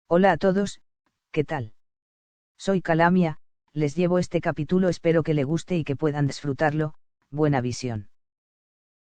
Hola a todos, ¿qué tal? Soy Calamia, les llevo este capítulo, espero que le guste y que puedan disfrutarlo. Buena visión.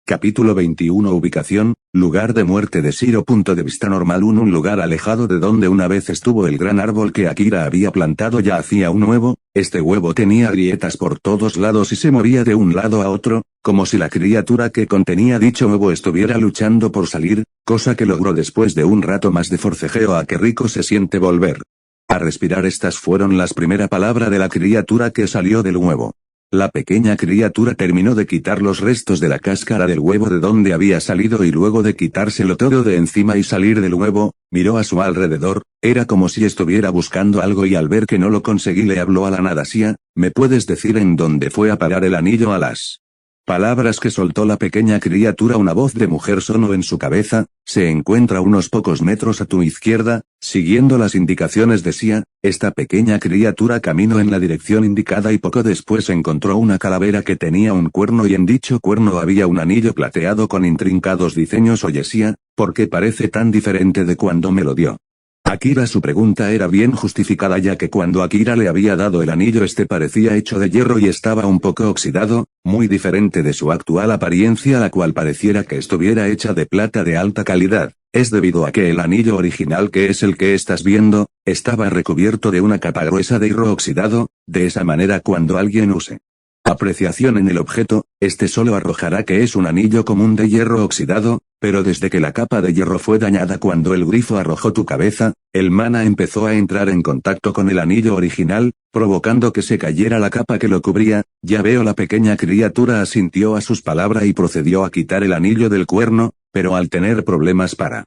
Capítulo 21. Ubicación, lugar de muerte de Shiro. Punto de vista normal. Un lugar alejado de donde una vez estuvo el gran árbol que Akira había plantado ya hacía un huevo. Este huevo tenía grietas por todos lados y se movía de un lado a otro, como si la criatura que contenía dicho huevo estuviera luchando por salir, cosa que logró después de un rato más de forcejeo. A qué rico se siente volver a respirar. Estas fueron las primeras palabras de la criatura que salió del huevo. La pequeña criatura terminó de quitar los restos de la cáscara del huevo de donde había salido y luego de quitárselo todo de encima y salir del huevo, miró a su alrededor, era como si estuviera buscando algo y al ver que no lo conseguí le habló a la nada. Sia, ¿me puedes decir en dónde fue a parar el anillo? A las palabras que soltó la pequeña criatura, una voz de mujer sonó en su cabeza: se encuentra unos pocos metros a tu izquierda. Siguiendo las indicaciones de Sia, esta pequeña criatura caminó en la dirección indicada y poco después encontró una calavera que tenía un cuerno y en dicho cuerno había un anillo plateado con intrincados diseños. Oye Sia, ¿por qué parece tan diferente de cuando me lo dio? Akira. Su pregunta era bien justificada ya que cuando Akira le había dado el anillo este parecía hecho de hierro y estaba un poco oxidado, muy diferente de su actual apariencia, la cual pareciera que estuviera hecha de plata de alta calidad. Es debido a que el anillo original, que es el que estás viendo, estaba recubierto de una capa gruesa de hierro oxidado. De esa manera cuando alguien use apreciación en el objeto, este solo arrojará que es un anillo común de hierro oxidado, pero desde que la capa de hierro fue dañada cuando el grifo arrojó tu cabeza, el mana empezó a entrar en contacto con el anillo original, provocando que se cayera la capa que lo cubría. Ya veo. La pequeña criatura asintió a sus palabras y procedió a quitar el anillo del cuerno, pero al tener problemas para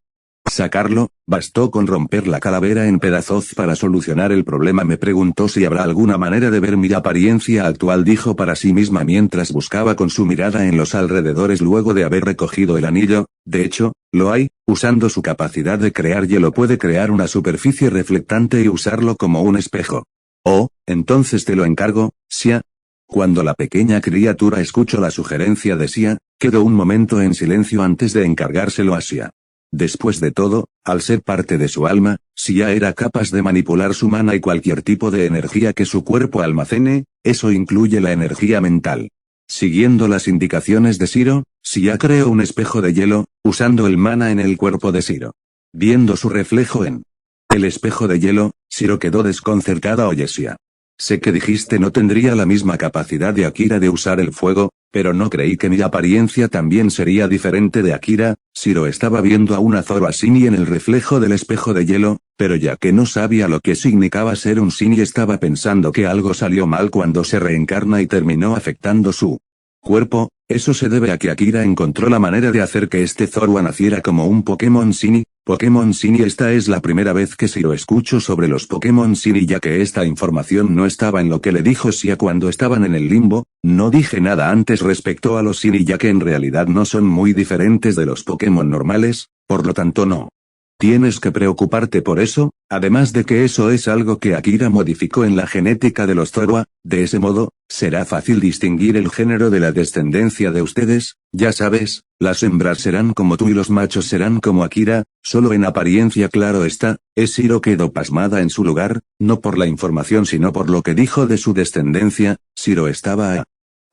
sacarlo, bastó con romper la calavera en pedazos para solucionar el problema. Me preguntó si habrá alguna manera de ver mi apariencia actual, dijo para sí misma mientras buscaba con su mirada en los alrededores luego de haber recogido el anillo. De hecho, lo hay. Usando su capacidad de crear hielo puede crear una superficie reflectante y usarlo como un espejo. Oh, entonces te lo encargo, Sia. Cuando la pequeña criatura escuchó la sugerencia de Sia, quedó un momento en silencio antes de encargárselo a Sia. Después de todo, al ser parte de su alma, Sia era capaz de manipular su mana y cualquier tipo de energía que su cuerpo almacene, eso incluye la energía mental. Siguiendo las indicaciones de Shiro, Sia creó un espejo de hielo, usando el mana en el cuerpo de Shiro. Viendo su reflejo en el espejo de hielo, Shiro quedó desconcertada. Oye Sia, sé que dijiste no tendría la misma capacidad de Akira de usar el fuego, pero no creí que mi apariencia también sería diferente de Akira. Shiro estaba viendo a una Zoro Shini en el reflejo del espejo de hielo, pero ya que no sabía lo que significaba ser un Shini estaba pensando que algo salió mal cuando se reencarna y terminó afectando su cuerpo. Eso se debe a que Akira encontró la manera de hacer que este Zorua naciera como un Pokémon Shini. Pokémon Shini. Esta es la primera vez que Shiro escucho sobre los Pokémon Shini ya que esta información no estaba en lo que le dijo Sia cuando estaban en el limbo. No dije nada antes respecto a los Shini ya que en realidad no son muy diferentes de los Pokémon normales, por lo tanto no tienes que preocuparte por eso, además de que eso es algo que Akira modificó en la genética de los Zorua. De ese modo, será fácil distinguir el género de la descendencia de ustedes. Ya sabes, las hembras serán como tú y los machos serán como Akira, solo en apariencia. Claro está. Shiro quedó pasmada en su lugar, no por la información sino por lo que dijo de su descendencia. Shiro estaba a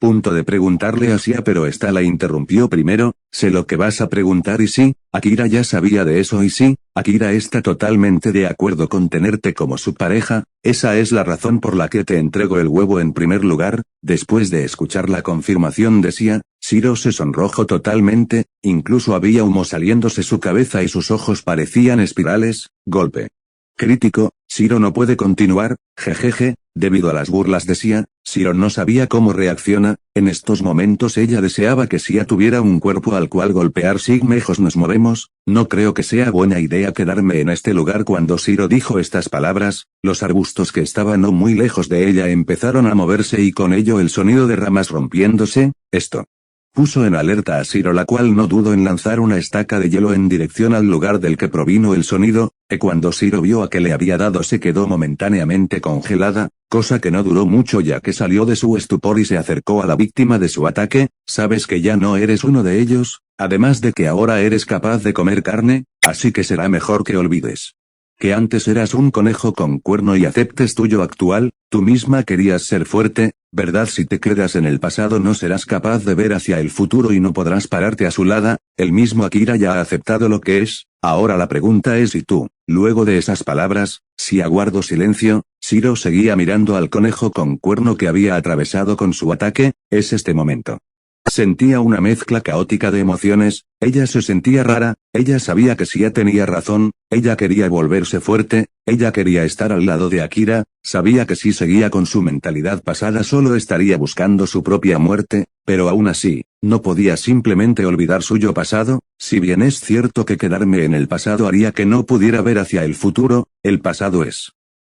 punto de preguntarle a Sia pero esta la interrumpió primero. Sé lo que vas a preguntar y sí, Akira ya sabía de eso y sí, Akira está totalmente de acuerdo con tenerte como su pareja. Esa es la razón por la que te entrego el huevo en primer lugar. Después de escuchar la confirmación de Sia, Shiro se sonrojó totalmente, incluso había humo saliéndose su cabeza y sus ojos parecían espirales. Golpe crítico. Shiro no puede continuar, jejeje. Debido a las burlas de Sia, Shiro no sabía cómo reacciona. En estos momentos ella deseaba que Sia tuviera un cuerpo al cual golpear. Si mejor nos movemos, no creo que sea buena idea quedarme en este lugar. Cuando Shiro dijo estas palabras, los arbustos que estaban no muy lejos de ella empezaron a moverse y con ello el sonido de ramas rompiéndose. Esto puso en alerta a Shiro, la cual no dudó en lanzar una estaca de hielo en dirección al lugar del que provino el sonido. Cuando Shiro vio a que le había dado se quedó momentáneamente congelada, cosa que no duró mucho ya que salió de su estupor y se acercó a la víctima de su ataque. Sabes que ya no eres uno de ellos, además de que ahora eres capaz de comer carne, así que será mejor que olvides que antes eras un conejo con cuerno y aceptes tuyo actual, tú misma querías ser fuerte, ¿verdad? Si te quedas en el pasado no serás capaz de ver hacia el futuro y no podrás pararte a su lado, el mismo Akira ya ha aceptado lo que es, ahora la pregunta es ¿y tú? Luego de esas palabras, si aguardo silencio, Shiro seguía mirando al conejo con cuerno que había atravesado con su ataque, es este momento. Sentía una mezcla caótica de emociones, ella se sentía rara, ella sabía que Sia tenía razón, ella quería volverse fuerte, ella quería estar al lado de Akira, sabía que si seguía con su mentalidad pasada solo estaría buscando su propia muerte, pero aún así, no podía simplemente olvidar suyo pasado, si bien es cierto que quedarme en el pasado haría que no pudiera ver hacia el futuro, el pasado es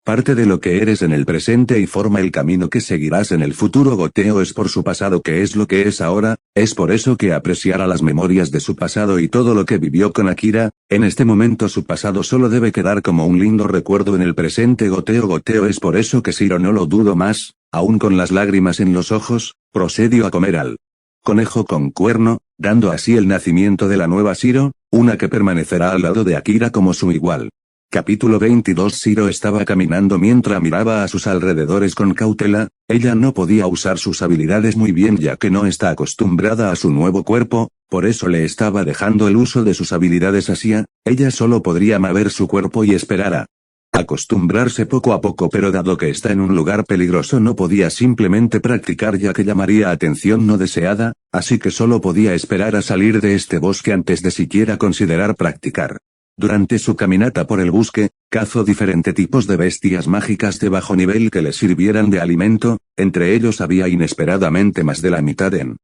parte de lo que eres en el presente y forma el camino que seguirás en el futuro. Goteo es por su pasado que es lo que es ahora, es por eso que apreciará las memorias de su pasado y todo lo que vivió con Akira, en este momento su pasado solo debe quedar como un lindo recuerdo en el presente. Goteo es por eso que Shiro no lo dudo más, aún con las lágrimas en los ojos, procedió a comer al conejo con cuerno, dando así el nacimiento de la nueva Shiro, una que permanecerá al lado de Akira como su igual. Capítulo 22. Shiro estaba caminando mientras miraba a sus alrededores con cautela, ella no podía usar sus habilidades muy bien ya que no está acostumbrada a su nuevo cuerpo, por eso le estaba dejando el uso de sus habilidades a Sia, ella solo podría mover su cuerpo y esperar a acostumbrarse poco a poco, pero dado que está en un lugar peligroso no podía simplemente practicar ya que llamaría atención no deseada, así que solo podía esperar a salir de este bosque antes de siquiera considerar practicar. Durante su caminata por el bosque, cazó diferentes tipos de bestias mágicas de bajo nivel que le sirvieran de alimento, entre ellos había inesperadamente más de la mitad en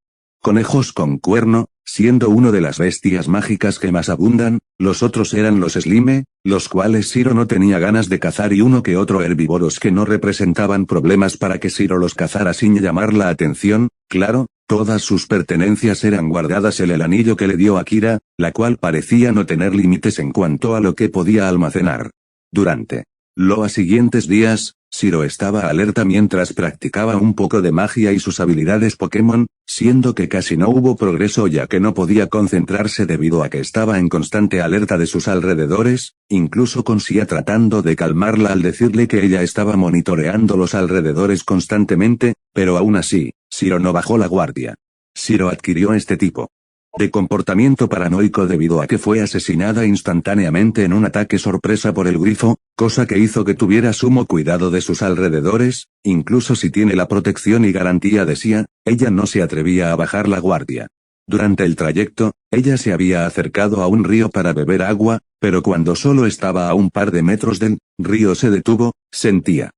conejos con cuerno, siendo uno de las bestias mágicas que más abundan, los otros eran los slime, los cuales Shiro no tenía ganas de cazar y uno que otro herbívoros que no representaban problemas para que Shiro los cazara sin llamar la atención, claro, todas sus pertenencias eran guardadas en el anillo que le dio Akira, la cual parecía no tener límites en cuanto a lo que podía almacenar. Durante los siguientes días, Shiro estaba alerta mientras practicaba un poco de magia y sus habilidades Pokémon, siendo que casi no hubo progreso ya que no podía concentrarse debido a que estaba en constante alerta de sus alrededores, incluso con Sia tratando de calmarla al decirle que ella estaba monitoreando los alrededores constantemente, pero aún así, Shiro no bajó la guardia. Shiro adquirió este tipo de comportamiento paranoico debido a que fue asesinada instantáneamente en un ataque sorpresa por el grifo, cosa que hizo que tuviera sumo cuidado de sus alrededores, incluso si tiene la protección y garantía de Sia, ella no se atrevía a bajar la guardia. Durante el trayecto, ella se había acercado a un río para beber agua, pero cuando solo estaba a un par de metros del río se detuvo, sentía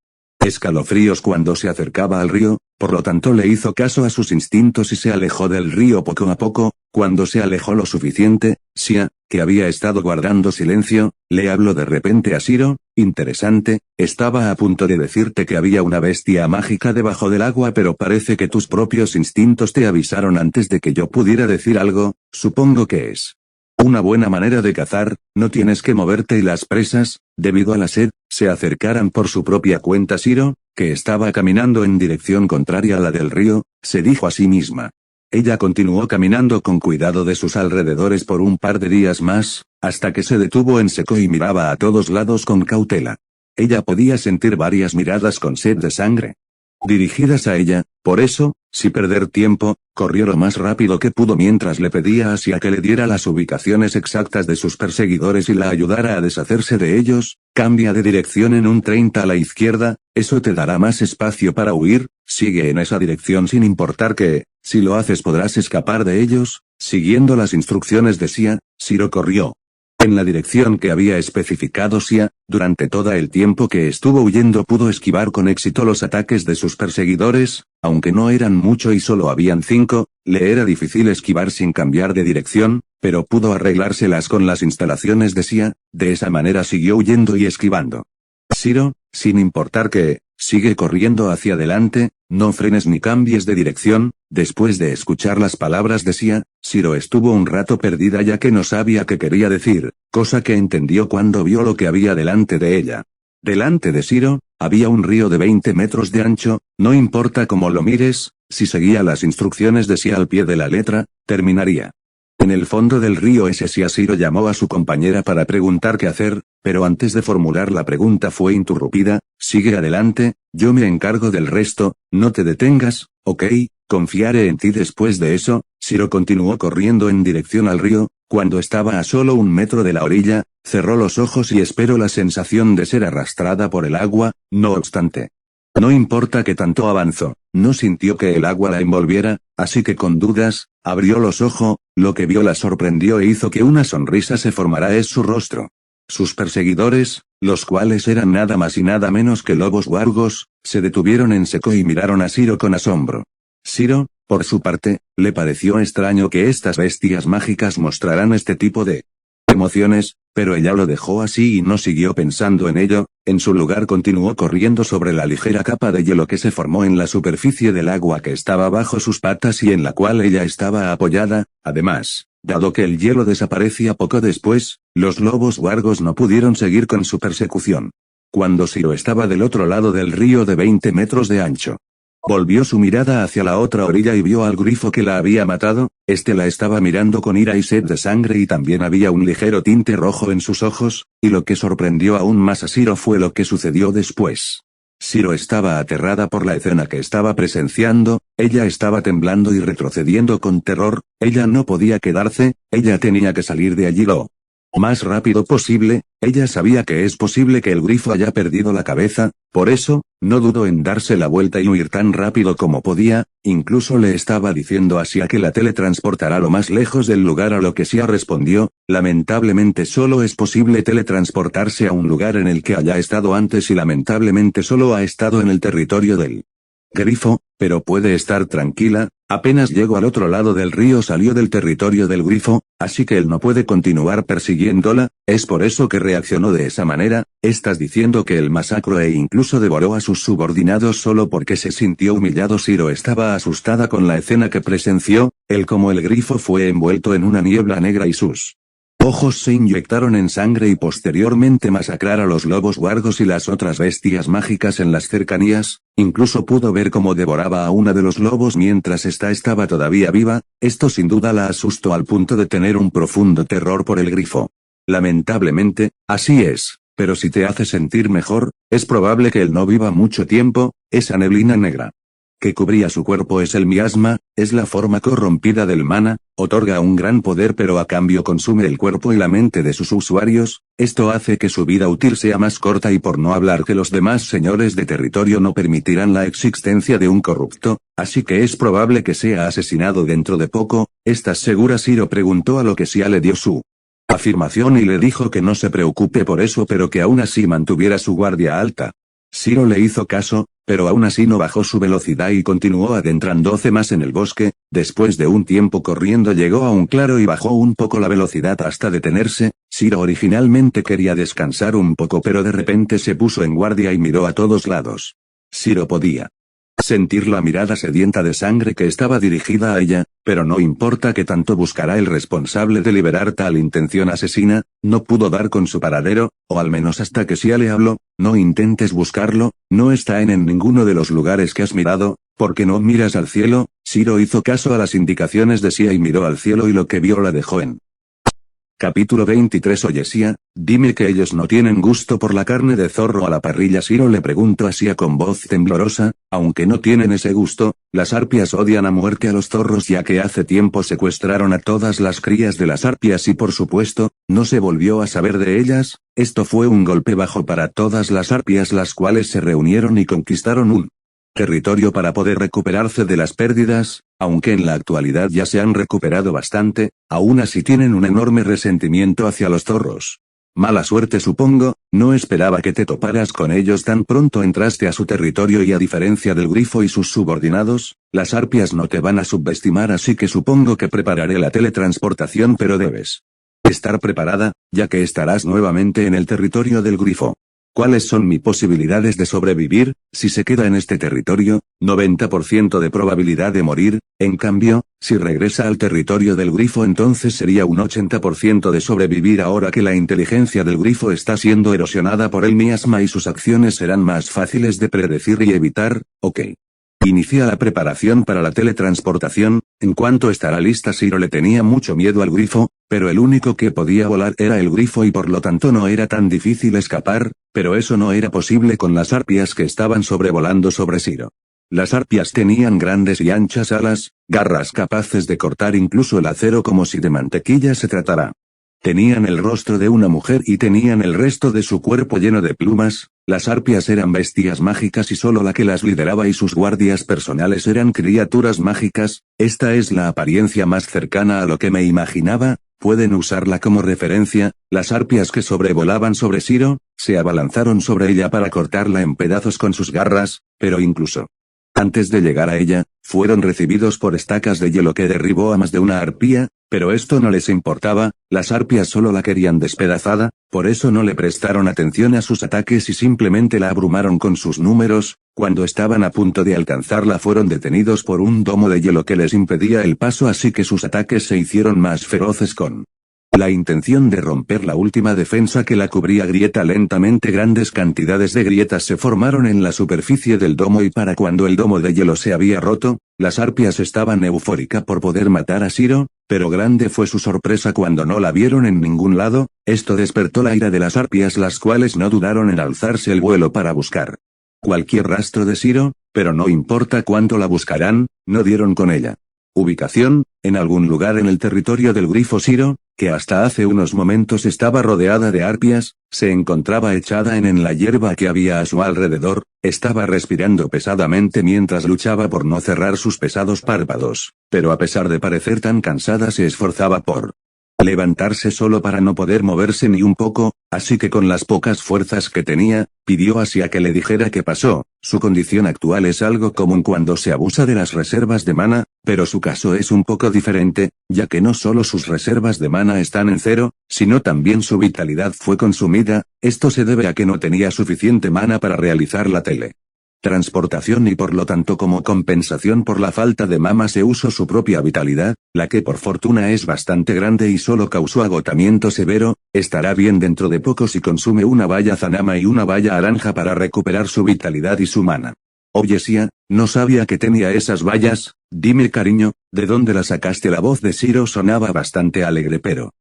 escalofríos cuando se acercaba al río, por lo tanto le hizo caso a sus instintos y se alejó del río poco a poco. Cuando se alejó lo suficiente, Sia, que había estado guardando silencio, le habló de repente a Shiro, interesante, estaba a punto de decirte que había una bestia mágica debajo del agua pero parece que tus propios instintos te avisaron antes de que yo pudiera decir algo, supongo que es una buena manera de cazar, no tienes que moverte y las presas, debido a la sed, se acercaran por su propia cuenta. Shiro, que estaba caminando en dirección contraria a la del río, se dijo a sí misma. Ella continuó caminando con cuidado de sus alrededores por un par de días más, hasta que se detuvo en seco y miraba a todos lados con cautela. Ella podía sentir varias miradas con sed de sangre dirigidas a ella, por eso, sin perder tiempo, corrió lo más rápido que pudo mientras le pedía a Sia que le diera las ubicaciones exactas de sus perseguidores y la ayudara a deshacerse de ellos. Cambia de dirección en un 30 a la izquierda, eso te dará más espacio para huir, sigue en esa dirección sin importar que, si lo haces podrás escapar de ellos. Siguiendo las instrucciones de Sia, Shiro corrió en la dirección que había especificado Sia. Durante todo el tiempo que estuvo huyendo pudo esquivar con éxito los ataques de sus perseguidores, aunque no eran mucho y solo habían 5, le era difícil esquivar sin cambiar de dirección, pero pudo arreglárselas con las instalaciones de Sia, de esa manera siguió huyendo y esquivando. Shiro, sin importar que, sigue corriendo hacia adelante, no frenes ni cambies de dirección. Después de escuchar las palabras de Sia, Shiro estuvo un rato perdida ya que no sabía qué quería decir, cosa que entendió cuando vio lo que había delante de ella. Delante de Shiro, había un río de 20 metros de ancho, no importa cómo lo mires, si seguía las instrucciones de Sia al pie de la letra, terminaría en el fondo del río ese. Shiro llamó a su compañera para preguntar qué hacer, pero antes de formular la pregunta fue interrumpida. Sigue adelante, yo me encargo del resto, no te detengas, ¿ok? Confiaré en ti. Después de eso, Shiro continuó corriendo en dirección al río. Cuando estaba a solo 1 metro de la orilla, cerró los ojos y esperó la sensación de ser arrastrada por el agua. No obstante, no importa que tanto avanzó, no sintió que el agua la envolviera, así que con dudas, abrió los ojos. Lo que vio la sorprendió e hizo que una sonrisa se formara en su rostro. Sus perseguidores, los cuales eran nada más y nada menos que lobos huargos, se detuvieron en seco y miraron a Shiro con asombro. Shiro, por su parte, le pareció extraño que estas bestias mágicas mostraran este tipo de emociones, pero ella lo dejó así y no siguió pensando en ello. En su lugar continuó corriendo sobre la ligera capa de hielo que se formó en la superficie del agua que estaba bajo sus patas y en la cual ella estaba apoyada. Además, dado que el hielo desaparecía poco después, los lobos huargos no pudieron seguir con su persecución. Cuando Shiro estaba del otro lado del río de 20 metros de ancho, volvió su mirada hacia la otra orilla y vio al grifo que la había matado. Este la estaba mirando con ira y sed de sangre y también había un ligero tinte rojo en sus ojos, y lo que sorprendió aún más a Shiro fue lo que sucedió después. Shiro estaba aterrada por la escena que estaba presenciando. Ella estaba temblando y retrocediendo con terror. Ella no podía quedarse, ella tenía que salir de allí lo más rápido posible. Ella sabía que es posible que el grifo haya perdido la cabeza, por eso, no dudó en darse la vuelta y huir tan rápido como podía. Incluso le estaba diciendo a Sia que la teletransportará lo más lejos del lugar, a lo que Sia respondió: lamentablemente solo es posible teletransportarse a un lugar en el que haya estado antes y lamentablemente solo ha estado en el territorio del grifo, pero puede estar tranquila, apenas llegó al otro lado del río salió del territorio del grifo, así que él no puede continuar persiguiéndola. Es por eso que reaccionó de esa manera. Estás diciendo que él masacró e incluso devoró a sus subordinados solo porque se sintió humillado. Shiro estaba asustada con la escena que presenció. Él, como el grifo, fue envuelto en una niebla negra y sus ojos se inyectaron en sangre y posteriormente masacrar a los lobos huargos y las otras bestias mágicas en las cercanías. Incluso pudo ver cómo devoraba a una de los lobos mientras ésta estaba todavía viva. Esto sin duda la asustó al punto de tener un profundo terror por el grifo. Lamentablemente, así es, pero si te hace sentir mejor, es probable que él no viva mucho tiempo. Esa neblina negra que cubría su cuerpo es el miasma, es la forma corrompida del mana, otorga un gran poder pero a cambio consume el cuerpo y la mente de sus usuarios. Esto hace que su vida útil sea más corta y por no hablar que los demás señores de territorio no permitirán la existencia de un corrupto, así que es probable que sea asesinado dentro de poco. ¿Estás segura? Shiro preguntó, a lo que Sia le dio su afirmación y le dijo que no se preocupe por eso pero que aún así mantuviera su guardia alta. Shiro le hizo caso, pero aún así no bajó su velocidad y continuó adentrándose más en el bosque. Después de un tiempo corriendo llegó a un claro y bajó un poco la velocidad hasta detenerse. Shiro originalmente quería descansar un poco pero de repente se puso en guardia y miró a todos lados. Shiro podía sentir la mirada sedienta de sangre que estaba dirigida a ella, pero no importa que tanto buscará el responsable de liberar tal intención asesina. No pudo dar con su paradero, o al menos hasta que Sia le habló. No intentes buscarlo, no está en ninguno de los lugares que has mirado. ¿Por qué no miras al cielo? Shiro hizo caso a las indicaciones de Sia y miró al cielo y lo que vio la dejó en Capítulo 23. Oye Sia, dime que ellos no tienen gusto por la carne de zorro a la parrilla. Shiro le preguntó a Sia con voz temblorosa. Aunque no tienen ese gusto, las arpias odian a muerte a los zorros ya que hace tiempo secuestraron a todas las crías de las arpias y por supuesto, no se volvió a saber de ellas. Esto fue un golpe bajo para todas las arpias, las cuales se reunieron y conquistaron un territorio para poder recuperarse de las pérdidas. Aunque en la actualidad ya se han recuperado bastante, aún así tienen un enorme resentimiento hacia los zorros. Mala suerte supongo, no esperaba que te toparas con ellos tan pronto entraste a su territorio y a diferencia del grifo y sus subordinados, las arpias no te van a subestimar así que supongo que prepararé la teletransportación pero debes estar preparada, ya que estarás nuevamente en el territorio del grifo. ¿Cuáles son mis posibilidades de sobrevivir? Si se queda en este territorio, 90% de probabilidad de morir. En cambio, si regresa al territorio del grifo entonces sería un 80% de sobrevivir. Ahora que la inteligencia del grifo está siendo erosionada por el miasma y sus acciones serán más fáciles de predecir y evitar. Ok. Inicia la preparación para la teletransportación. En cuanto estará lista, Shiro le tenía mucho miedo al grifo, pero el único que podía volar era el grifo y por lo tanto no era tan difícil escapar, pero eso no era posible con las arpias que estaban sobrevolando sobre Shiro. Las arpias tenían grandes y anchas alas, garras capaces de cortar incluso el acero como si de mantequilla se tratara. Tenían el rostro de una mujer y tenían el resto de su cuerpo lleno de plumas. Las arpias eran bestias mágicas y solo la que las lideraba y sus guardias personales eran criaturas mágicas. Esta es la apariencia más cercana a lo que me imaginaba. Pueden usarla como referencia. Las arpias que sobrevolaban sobre Shiro, se abalanzaron sobre ella para cortarla en pedazos con sus garras, pero incluso antes de llegar a ella, fueron recibidos por estacas de hielo que derribó a más de una arpía, pero esto no les importaba, las arpias solo la querían despedazada, por eso no le prestaron atención a sus ataques y simplemente la abrumaron con sus números. Cuando estaban a punto de alcanzarla fueron detenidos por un domo de hielo que les impedía el paso, así que sus ataques se hicieron más feroces con la intención de romper la última defensa que la cubría grieta lentamente. Grandes cantidades de grietas se formaron en la superficie del domo y para cuando el domo de hielo se había roto, las arpias estaban eufóricas por poder matar a Shiro, pero grande fue su sorpresa cuando no la vieron en ningún lado. Esto despertó la ira de las arpias, las cuales no dudaron en alzarse el vuelo para buscar cualquier rastro de Shiro, pero no importa cuánto la buscarán, no dieron con ella. Ubicación: en algún lugar en el territorio del grifo. Shiro, que hasta hace unos momentos estaba rodeada de arpias, se encontraba echada en la hierba que había a su alrededor, estaba respirando pesadamente mientras luchaba por no cerrar sus pesados párpados, pero a pesar de parecer tan cansada se esforzaba por levantarse solo para no poder moverse ni un poco, así que con las pocas fuerzas que tenía, pidió a Sia que le dijera qué pasó. Su condición actual es algo común cuando se abusa de las reservas de mana, pero su caso es un poco diferente, ya que no solo sus reservas de mana están en cero, sino también su vitalidad fue consumida. Esto se debe a que no tenía suficiente mana para realizar la teletransportación y por lo tanto como compensación por la falta de mana se usó su propia vitalidad, la que por fortuna es bastante grande y solo causó agotamiento severo. Estará bien dentro de poco si consume una valla Zanama y una valla naranja para recuperar su vitalidad y su mana. Oye Sia, no sabía que tenía esas vallas, dime cariño, ¿de dónde las sacaste? La voz de Shiro sonaba bastante alegre, pero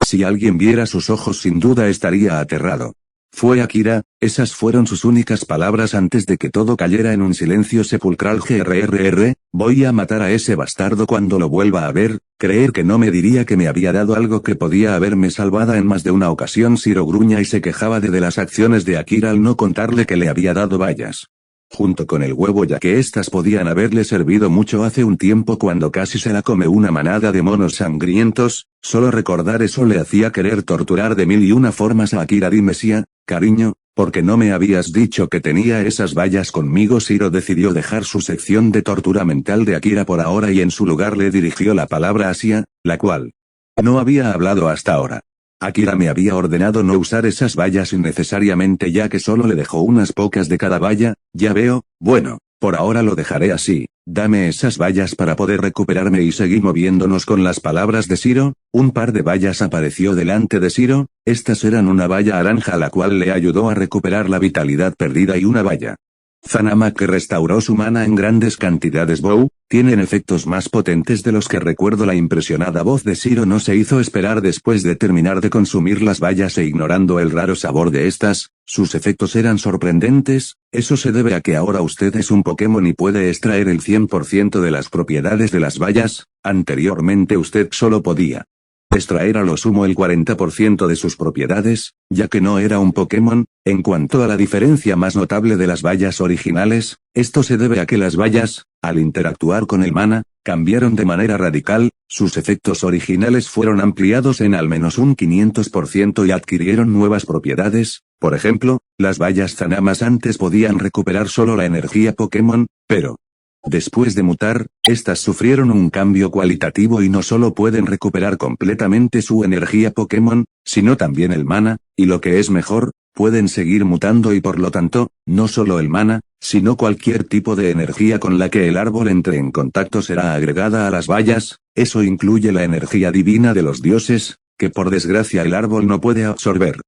si alguien viera sus ojos sin duda estaría aterrado. Fue Akira, esas fueron sus únicas palabras antes de que todo cayera en un silencio sepulcral. Voy a matar a ese bastardo cuando lo vuelva a ver. Creer que no me diría que me había dado algo que podía haberme salvada en más de una ocasión. Shiro gruña y se quejaba de las acciones de Akira al no contarle que le había dado vallas junto con el huevo, ya que éstas podían haberle servido mucho hace un tiempo cuando casi se la come una manada de monos sangrientos. Solo recordar eso le hacía querer torturar de mil y una formas a Akira. Dime Sia, cariño, ¿por qué no me habías dicho que tenía esas vallas conmigo? Shiro decidió dejar su sección de tortura mental de Akira por ahora y en su lugar le dirigió la palabra a Sia, la cual no había hablado hasta ahora. Akira me había ordenado no usar esas vallas innecesariamente, ya que solo le dejó unas pocas de cada valla. Ya veo, bueno, por ahora lo dejaré así. Dame esas vallas para poder recuperarme. Y seguí moviéndonos con las palabras de Shiro. Un par de vallas apareció delante de Shiro. Estas eran una valla naranja la cual le ayudó a recuperar la vitalidad perdida y una valla Zanama que restauró su mana en grandes cantidades. Bow, tienen efectos más potentes de los que recuerdo. La impresionada voz de Shiro no se hizo esperar. Después de terminar de consumir las vallas e ignorando el raro sabor de estas, sus efectos eran sorprendentes. Eso se debe a que ahora usted es un Pokémon y puede extraer el 100% de las propiedades de las vallas. Anteriormente usted solo podía extraer a lo sumo el 40% de sus propiedades, ya que no era un Pokémon. En cuanto a la diferencia más notable de las vallas originales, esto se debe a que las vallas, al interactuar con el mana, cambiaron de manera radical. Sus efectos originales fueron ampliados en al menos un 500% y adquirieron nuevas propiedades. Por ejemplo, las vallas Zanamas antes podían recuperar solo la energía Pokémon, pero después de mutar, estas sufrieron un cambio cualitativo y no solo pueden recuperar completamente su energía Pokémon, sino también el mana, y lo que es mejor, pueden seguir mutando y por lo tanto, no solo el mana, sino cualquier tipo de energía con la que el árbol entre en contacto será agregada a las vallas. Eso incluye la energía divina de los dioses, que por desgracia el árbol no puede absorber,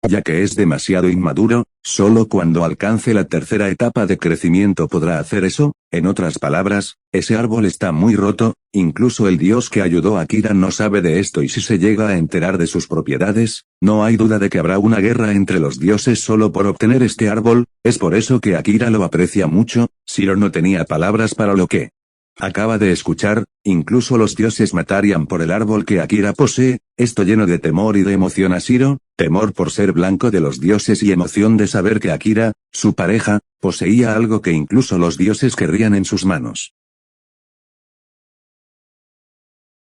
ya que es demasiado inmaduro. Solo cuando alcance la tercera etapa de crecimiento podrá hacer eso. En otras palabras, ese árbol está muy roto, incluso el dios que ayudó a Akira no sabe de esto y si se llega a enterar de sus propiedades, no hay duda de que habrá una guerra entre los dioses solo por obtener este árbol. Es por eso que Akira lo aprecia mucho. Shiro no tenía palabras para lo que acaba de escuchar. Incluso los dioses matarían por el árbol que Akira posee. Esto lleno de temor y de emoción a Shiro, temor por ser blanco de los dioses y emoción de saber que Akira, su pareja, poseía algo que incluso los dioses querrían en sus manos.